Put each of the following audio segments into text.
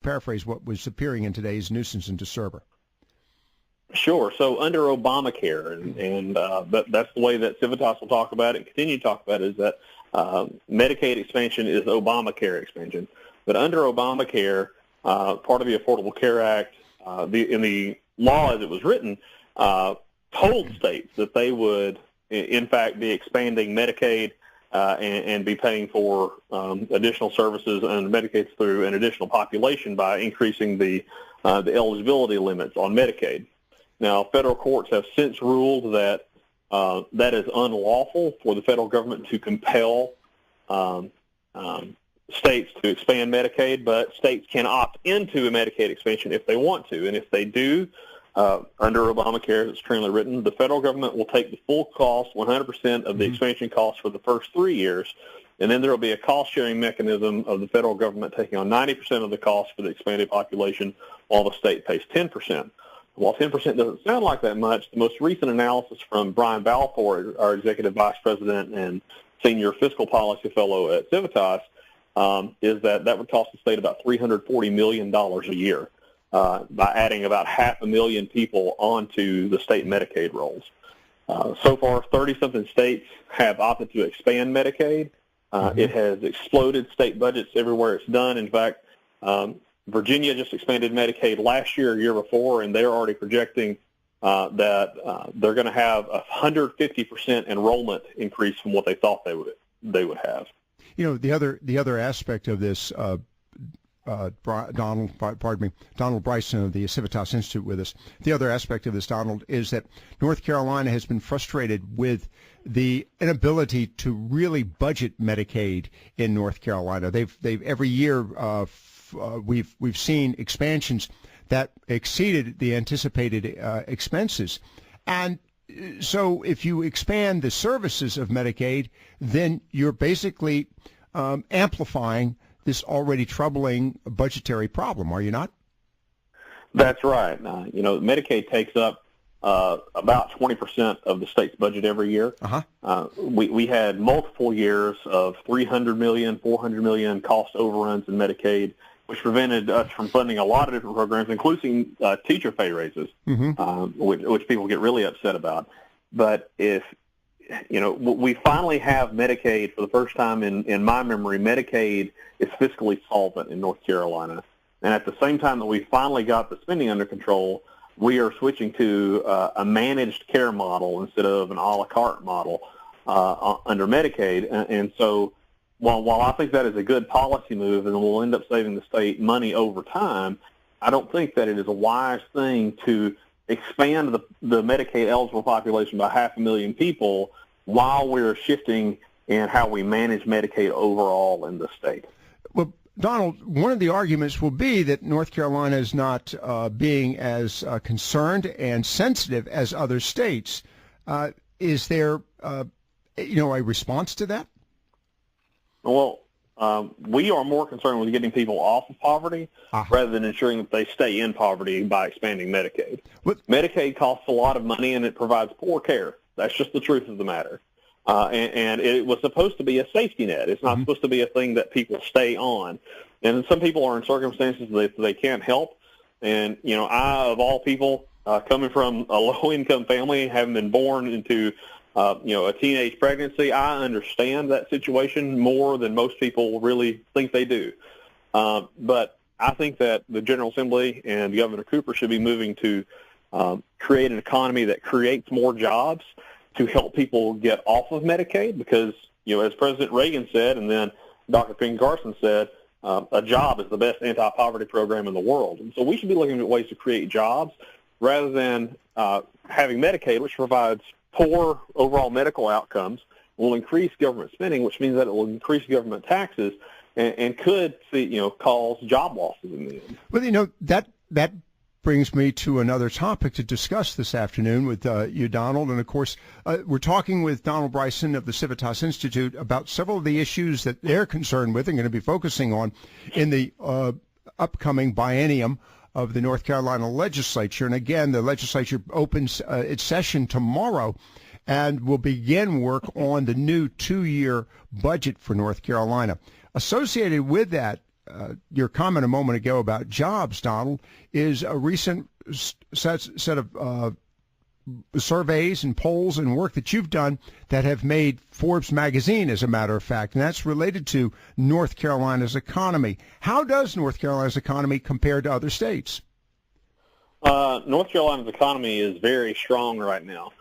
paraphrase what was appearing in today's Nuisance and Disturber. Sure. So under Obamacare, and that's the way that Civitas will talk about it and continue to talk about it, is that Medicaid expansion is Obamacare expansion. But under Obamacare, part of the Affordable Care Act, in the law as it was written, told states that they would, in fact, be expanding Medicaid and be paying for additional services and Medicaid through an additional population by increasing the eligibility limits on Medicaid. Now, federal courts have since ruled that that is unlawful for the federal government to compel states to expand Medicaid, but states can opt into a Medicaid expansion if they want to. And if they do, under Obamacare, as it's currently written, the federal government will take the full cost, 100% of the expansion costs for the first 3 years, and then there will be a cost-sharing mechanism of the federal government taking on 90% of the cost for the expanded population while the state pays 10%. While 10% doesn't sound like that much, the most recent analysis from Brian Balfour, our executive vice president and senior fiscal policy fellow at Civitas, is that would cost the state about $340 million a year by adding about 500,000 people onto the state Medicaid rolls. So far, 30-something states have opted to expand Medicaid. It has exploded state budgets everywhere it's done. In fact, Virginia just expanded Medicaid last year, year before, and they're already projecting that they're going to have a 150% enrollment increase from what they thought they would have. You know, the other aspect of this, Donald Bryson of the Civitas Institute with us. The other aspect of this, Donald, is that North Carolina has been frustrated with the inability to really budget Medicaid in North Carolina. They've every year we've seen expansions that exceeded the anticipated expenses, and so if you expand the services of Medicaid, then you're basically amplifying this already troubling budgetary problem, are you not? That's right. Medicaid takes up about 20% of the state's budget every year. We had multiple years of $300 million, $400 million cost overruns in Medicaid, which prevented us from funding a lot of different programs, including teacher pay raises, which people get really upset about. But if we finally have Medicaid for the first time in my memory. Medicaid is fiscally solvent in North Carolina. And at the same time that we finally got the spending under control, we are switching to a managed care model instead of an a la carte model under Medicaid. And so while I think that is a good policy move and will end up saving the state money over time, I don't think that it is a wise thing to expand the Medicaid-eligible population by 500,000 people while we're shifting in how we manage Medicaid overall in the state. Well, Donald, one of the arguments will be that North Carolina is not being as concerned and sensitive as other states. Is there, a response to that? Well, we are more concerned with getting people off of poverty rather than ensuring that they stay in poverty by expanding Medicaid. Medicaid costs a lot of money and it provides poor care. That's just the truth of the matter. And it was supposed to be a safety net. It's not supposed to be a thing that people stay on. And some people are in circumstances that they can't help. And, I, of all people, coming from a low-income family, having been born into a teenage pregnancy, I understand that situation more than most people really think they do. But I think that the General Assembly and Governor Cooper should be moving to create an economy that creates more jobs to help people get off of Medicaid because, as President Reagan said and then Dr. Ben Carson said, a job is the best anti-poverty program in the world. And so we should be looking at ways to create jobs rather than having Medicaid, which provides poor overall medical outcomes, will increase government spending, which means that it will increase government taxes and could cause job losses in the end. Well, that brings me to another topic to discuss this afternoon with you, Donald. And, of course, we're talking with Donald Bryson of the Civitas Institute about several of the issues that they're concerned with and going to be focusing on in the upcoming biennium of the North Carolina legislature. And again, the legislature opens its session tomorrow and will begin work on the new 2-year budget for North Carolina. Associated with that, your comment a moment ago about jobs, Donald, is a recent set of surveys and polls and work that you've done that have made Forbes magazine, as a matter of fact, and that's related to North Carolina's economy. How does North Carolina's economy compare to other states? North Carolina's economy is very strong right now.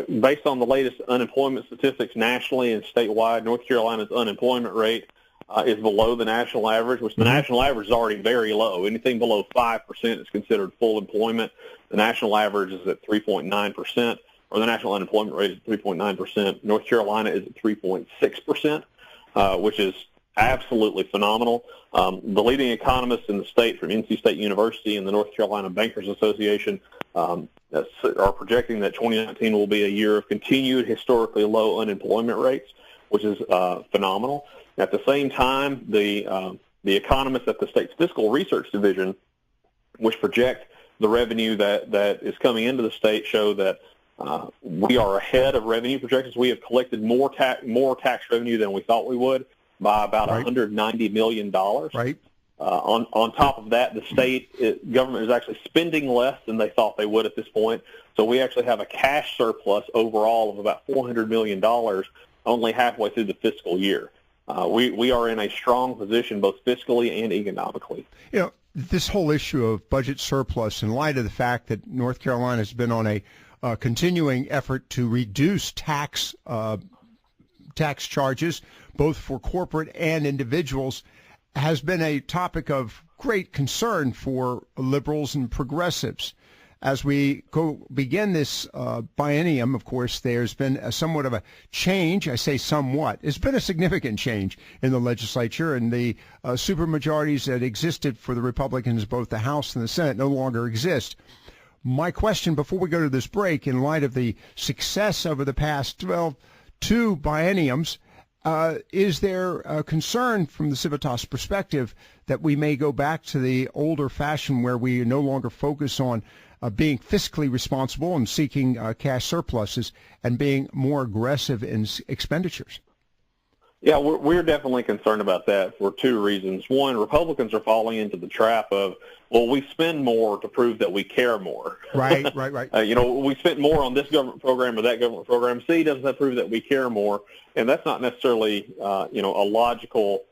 Based on the latest unemployment statistics nationally and statewide, North Carolina's unemployment rate is below the national average, which the national average is already very low. Anything below 5% is considered full employment. The national average is at 3.9%, or the national unemployment rate is 3.9%. North Carolina is at 3.6%, which is absolutely phenomenal. The leading economists in the state from NC State University and the North Carolina Bankers Association are projecting that 2019 will be a year of continued historically low unemployment rates, which is phenomenal. At the same time, the economists at the state's fiscal research division, which project the revenue that is coming into the state, show that we are ahead of revenue projections. We have collected more tax revenue than we thought we would by about $190 million. Right. On top of that, the state government is actually spending less than they thought they would at this point. So we actually have a cash surplus overall of about $400 million only halfway through the fiscal year. We are in a strong position both fiscally and economically. You know, this whole issue of budget surplus, in light of the fact that North Carolina has been on a continuing effort to reduce tax charges, both for corporate and individuals, has been a topic of great concern for liberals and progressives. As we begin this biennium, of course, there's been somewhat of a change. I say somewhat. It's been a significant change in the legislature, and the supermajorities that existed for the Republicans, both the House and the Senate, no longer exist. My question before we go to this break, in light of the success over the past, two bienniums, is there a concern from the Civitas perspective that we may go back to the older fashion where we no longer focus on being fiscally responsible and seeking cash surpluses and being more aggressive in expenditures? Yeah, we're definitely concerned about that for two reasons. One, Republicans are falling into the trap of, well, we spend more to prove that we care more. Right. We spent more on this government program or that government program. See, doesn't that prove that we care more? And that's not necessarily, a logical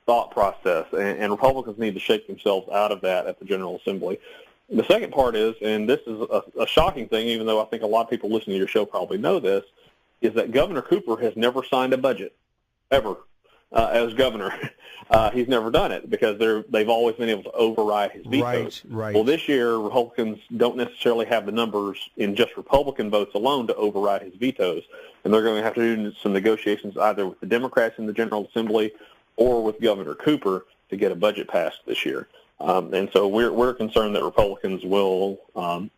thought process. And Republicans need to shake themselves out of that at the General Assembly. The second part is, and this is a shocking thing, even though I think a lot of people listening to your show probably know this, is that Governor Cooper has never signed a budget, ever, as governor. He's never done it because they've always been able to override his vetoes. Right. Well, this year, Republicans don't necessarily have the numbers in just Republican votes alone to override his vetoes, and they're going to have to do some negotiations either with the Democrats in the General Assembly or with Governor Cooper to get a budget passed this year. And so we're concerned that Republicans will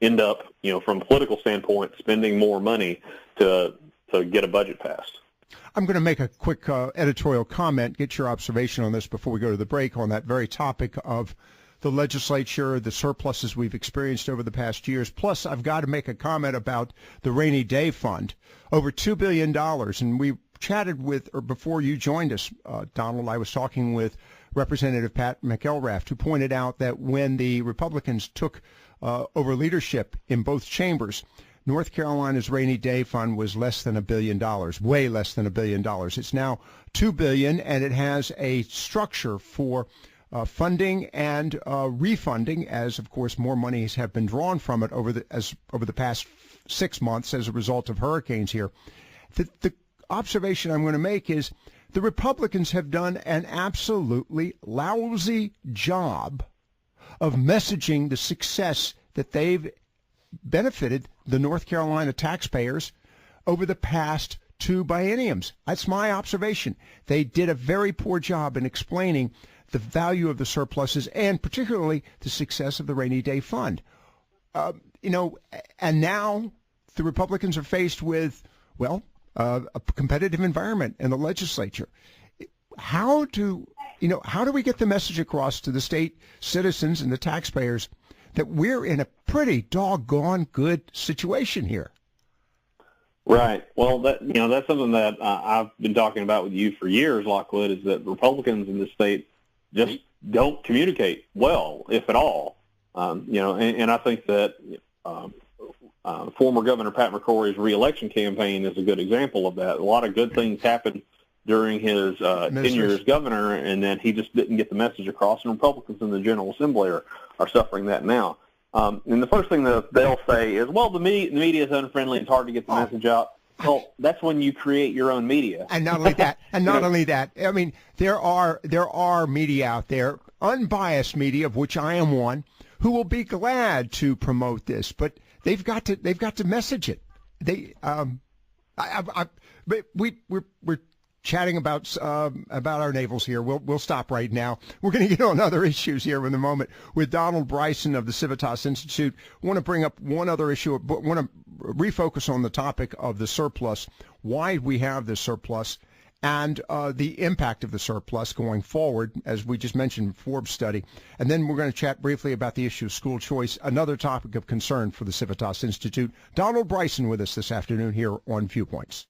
end up, from a political standpoint, spending more money to get a budget passed. I'm going to make a quick editorial comment, get your observation on this before we go to the break on that very topic of the legislature, the surpluses we've experienced over the past years. Plus, I've got to make a comment about the rainy day fund, over $2 billion. And we chatted with, or before you joined us, Donald, I was talking with Representative Pat McElrath, who pointed out that when the Republicans took over leadership in both chambers, North Carolina's rainy day fund was less than $1 billion, way less than $1 billion. It's now $2 billion, and it has a structure for funding and refunding, as of course more monies have been drawn from it over the past 6 months as a result of hurricanes here. The observation I'm going to make is the Republicans have done an absolutely lousy job of messaging the success that they've benefited the North Carolina taxpayers over the past two bienniums. That's my observation. They did a very poor job in explaining the value of the surpluses and particularly the success of the rainy day fund. And now the Republicans are faced with, a competitive environment in the legislature. How do we get the message across to the state citizens and the taxpayers that we're in a pretty doggone good situation here? Right. Well, that's something that I've been talking about with you for years, Lockwood, is that Republicans in the state just don't communicate well, if at all. And I think that former Governor Pat McCrory's reelection campaign is a good example of that. A lot of good things happened during his tenure as governor, and then he just didn't get the message across, and Republicans in the General Assembly are suffering that now. And the first thing that they'll say is, well, the media is unfriendly, it's hard to get the message out. Well, that's when you create your own media. And not only that, I mean, there are media out there, unbiased media, of which I am one, who will be glad to promote this, but they've got to message it. We're chatting about our navels here. We'll stop right now. We're going to get on other issues here in a moment with Donald Bryson of the Civitas Institute. I want to bring up one other issue, but want to refocus on the topic of the surplus, why we have this surplus, and the impact of the surplus going forward, as we just mentioned, Forbes study. And then we're going to chat briefly about the issue of school choice, another topic of concern for the Civitas Institute. Donald Bryson with us this afternoon here on Viewpoints.